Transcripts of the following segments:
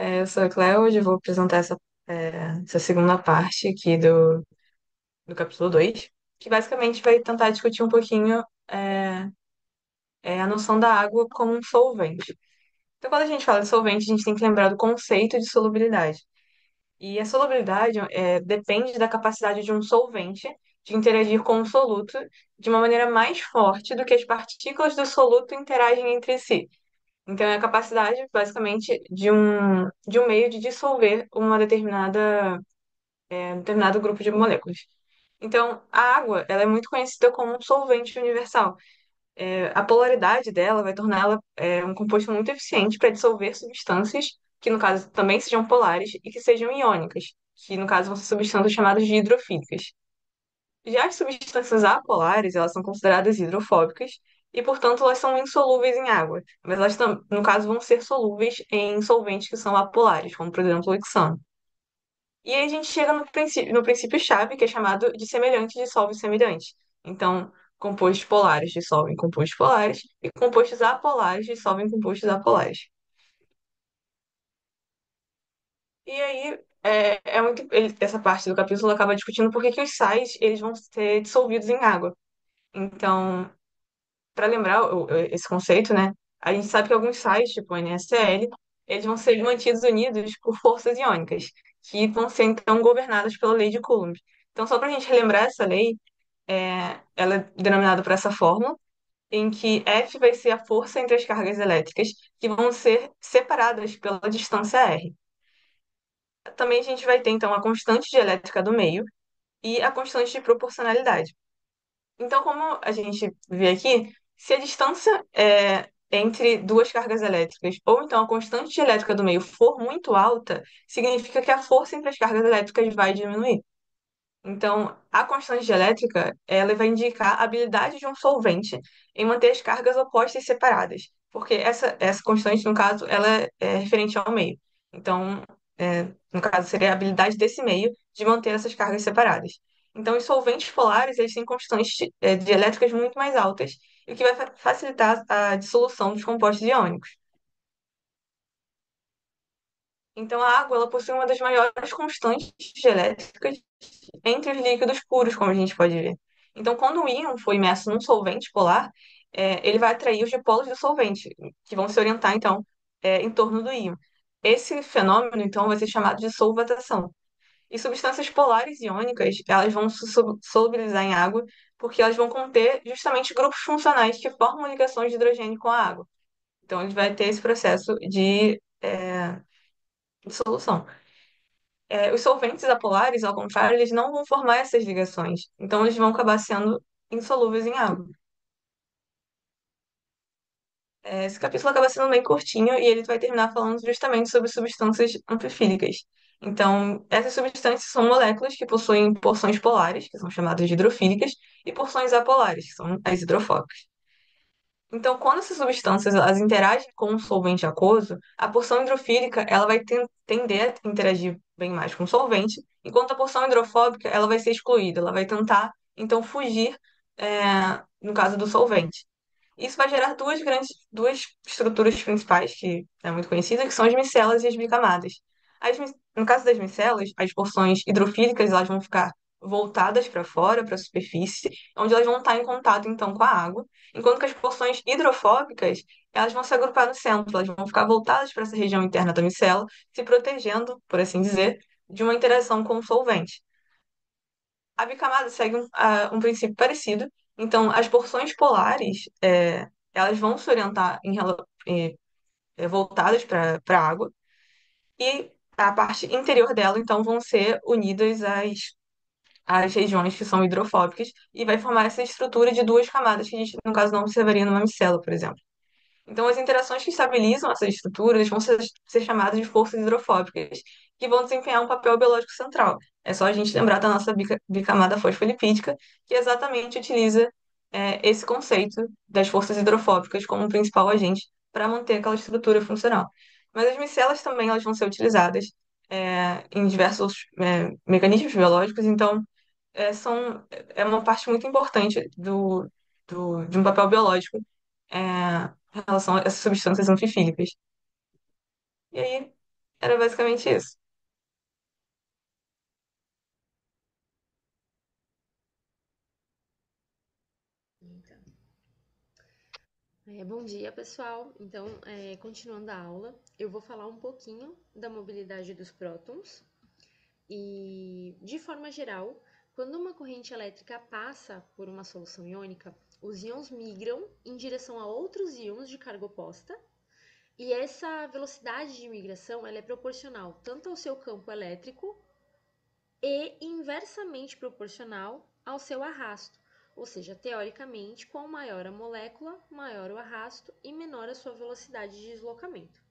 Eu sou a Cléo, hoje eu vou apresentar essa segunda parte aqui do capítulo 2, que basicamente vai tentar discutir um pouquinho a noção da água como um solvente. Então, quando a gente fala de solvente, a gente tem que lembrar do conceito de solubilidade. E a solubilidade depende da capacidade de um solvente de interagir com um soluto de uma maneira mais forte do que as partículas do soluto interagem entre si. Então, é a capacidade, basicamente, de um meio de dissolver um determinado grupo de moléculas. Então, a água, ela é muito conhecida como um solvente universal. A polaridade dela vai torná-la um composto muito eficiente para dissolver substâncias que, no caso, também sejam polares e que sejam iônicas, que, no caso, vão ser substâncias chamadas de hidrofílicas. Já as substâncias apolares, elas são consideradas hidrofóbicas e, portanto, elas são insolúveis em água, mas elas, no caso, vão ser solúveis em solventes que são apolares, como, por exemplo, o hexano. E aí a gente chega no princípio-chave, que é chamado de semelhante dissolve semelhante. Então, compostos polares dissolvem compostos polares e compostos apolares dissolvem compostos apolares. E aí, essa parte do capítulo acaba discutindo por que que os sais eles vão ser dissolvidos em água. Então, para lembrar esse conceito, né, a gente sabe que alguns sais, tipo o NaCl, eles vão ser mantidos unidos por forças iônicas, que vão ser então governadas pela lei de Coulomb. Então, só para a gente relembrar essa lei, ela é denominada por essa fórmula, em que F vai ser a força entre as cargas elétricas, que vão ser separadas pela distância r. Também a gente vai ter, então, a constante dielétrica do meio e a constante de proporcionalidade. Então, como a gente vê aqui, se a distância entre duas cargas elétricas ou então a constante dielétrica do meio for muito alta, significa que a força entre as cargas elétricas vai diminuir. Então, a constante dielétrica, ela vai indicar a habilidade de um solvente em manter as cargas opostas separadas, porque essa constante, no caso, ela é referente ao meio. Então, no caso, seria a habilidade desse meio de manter essas cargas separadas. Então, os solventes polares, eles têm constantes dielétricas muito mais altas, o que vai facilitar a dissolução dos compostos iônicos. Então, a água, ela possui uma das maiores constantes dielétricas entre os líquidos puros, como a gente pode ver. Então, quando o íon for imerso num solvente polar, ele vai atrair os dipolos do solvente, que vão se orientar, então, em torno do íon. Esse fenômeno, então, vai ser chamado de solvatação. E substâncias polares iônicas, elas vão se solubilizar em água, porque elas vão conter justamente grupos funcionais que formam ligações de hidrogênio com a água. Então, a gente vai ter esse processo de solução. Os solventes apolares, ao contrário, eles não vão formar essas ligações. Então, eles vão acabar sendo insolúveis em água. Esse capítulo acaba sendo bem curtinho e ele vai terminar falando justamente sobre substâncias amfifílicas. Então, essas substâncias são moléculas que possuem porções polares, que são chamadas de hidrofílicas, e porções apolares, que são as hidrofóbicas. Então, quando essas substâncias elas interagem com um solvente aquoso, a porção hidrofílica ela vai tender a interagir bem mais com o solvente, enquanto a porção hidrofóbica ela vai ser excluída, ela vai tentar, então, fugir, no caso do solvente. Isso vai gerar duas estruturas principais, que é muito conhecida, que são as micelas e as bicamadas. No caso das micelas, as porções hidrofílicas elas vão ficar voltadas para fora, para a superfície, onde elas vão estar em contato, então, com a água, enquanto que as porções hidrofóbicas elas vão se agrupar no centro, elas vão ficar voltadas para essa região interna da micela, se protegendo, por assim dizer, de uma interação com o solvente. A bicamada segue um princípio parecido. Então, as porções polares, elas vão se orientar voltadas para a água, e a parte interior dela, então, vão ser unidas às regiões que são hidrofóbicas, e vai formar essa estrutura de duas camadas que a gente, no caso, não observaria numa micela, por exemplo. Então, as interações que estabilizam essas estruturas vão ser chamadas de forças hidrofóbicas, que vão desempenhar um papel biológico central. É só a gente lembrar da nossa bicamada fosfolipídica, que exatamente utiliza esse conceito das forças hidrofóbicas como principal agente para manter aquela estrutura funcional. Mas as micelas também elas vão ser utilizadas em diversos mecanismos biológicos, então é uma parte muito importante de um papel biológico em relação a essas substâncias anfifílicas. E aí, Era basicamente isso. Então, bom dia, pessoal. Então, continuando a aula, eu vou falar um pouquinho da mobilidade dos prótons e, de forma geral, quando uma corrente elétrica passa por uma solução iônica, os íons migram em direção a outros íons de carga oposta e essa velocidade de migração ela é proporcional tanto ao seu campo elétrico e inversamente proporcional ao seu arrasto. Ou seja, teoricamente, quanto maior a molécula, maior o arrasto e menor a sua velocidade de deslocamento.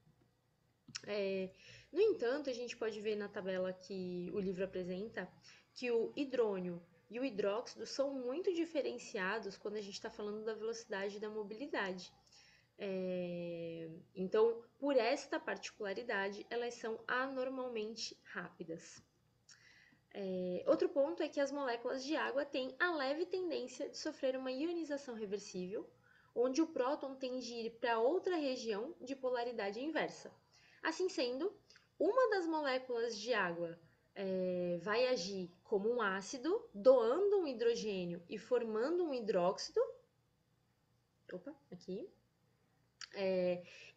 No entanto, a gente pode ver na tabela que o livro apresenta que o hidrônio e o hidróxido são muito diferenciados quando a gente está falando da velocidade da mobilidade. Então, por esta particularidade, elas são anormalmente rápidas. Outro ponto é que as moléculas de água têm a leve tendência de sofrer uma ionização reversível, onde o próton tende a ir para outra região de polaridade inversa. Assim sendo, uma das moléculas de água vai agir como um ácido, doando um hidrogênio e formando um hidróxido. Opa, aqui.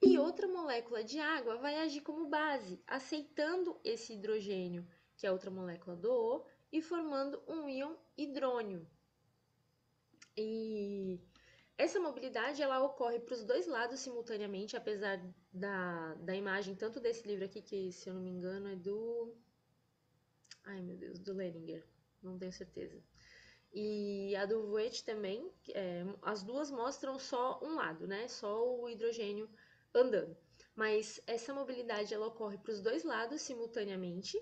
E outra molécula de água vai agir como base, aceitando esse hidrogênio que a outra molécula doou e formando um íon hidrônio. E essa mobilidade ela ocorre para os dois lados simultaneamente, apesar da imagem, tanto desse livro aqui, que se eu não me engano é do. Ai meu Deus, do Leringer, não tenho certeza. E a do Voigt também, as duas mostram só um lado, né? Só o hidrogênio andando. Mas essa mobilidade ela ocorre para os dois lados simultaneamente,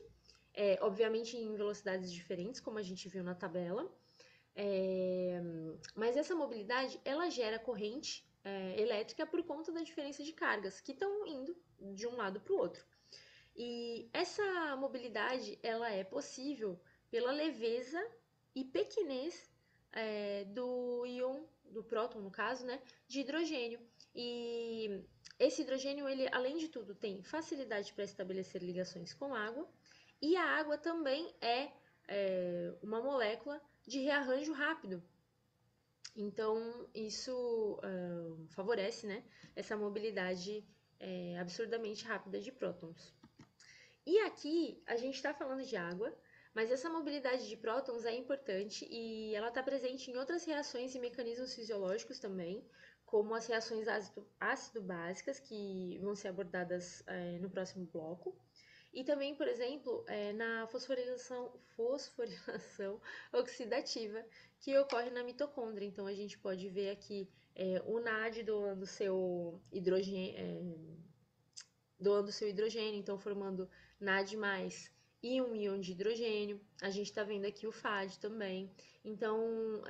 obviamente em velocidades diferentes, como a gente viu na tabela. É, mas essa mobilidade ela gera corrente elétrica por conta da diferença de cargas que estão indo de um lado para o outro. E essa mobilidade ela é possível pela leveza e pequenez do íon, do próton no caso, né, de hidrogênio. E esse hidrogênio, ele, além de tudo, tem facilidade para estabelecer ligações com água, e a água também uma molécula de rearranjo rápido. Então, isso favorece, né, essa mobilidade absurdamente rápida de prótons. E aqui a gente está falando de água, mas essa mobilidade de prótons é importante e ela está presente em outras reações e mecanismos fisiológicos também, como as reações ácido-básicas, que vão ser abordadas no próximo bloco. E também, por exemplo, na fosforilação oxidativa que ocorre na mitocôndria. Então, a gente pode ver aqui o NAD doando seu hidrogênio, então formando NAD+, e um íon de hidrogênio. A gente está vendo aqui o FAD também. Então,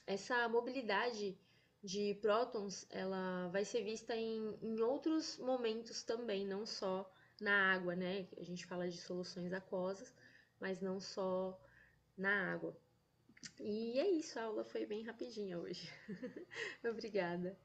essa mobilidade de prótons, ela vai ser vista em outros momentos também, não só na água, né? A gente fala de soluções aquosas, mas não só na água. E é isso, a aula foi bem rapidinha hoje. Obrigada.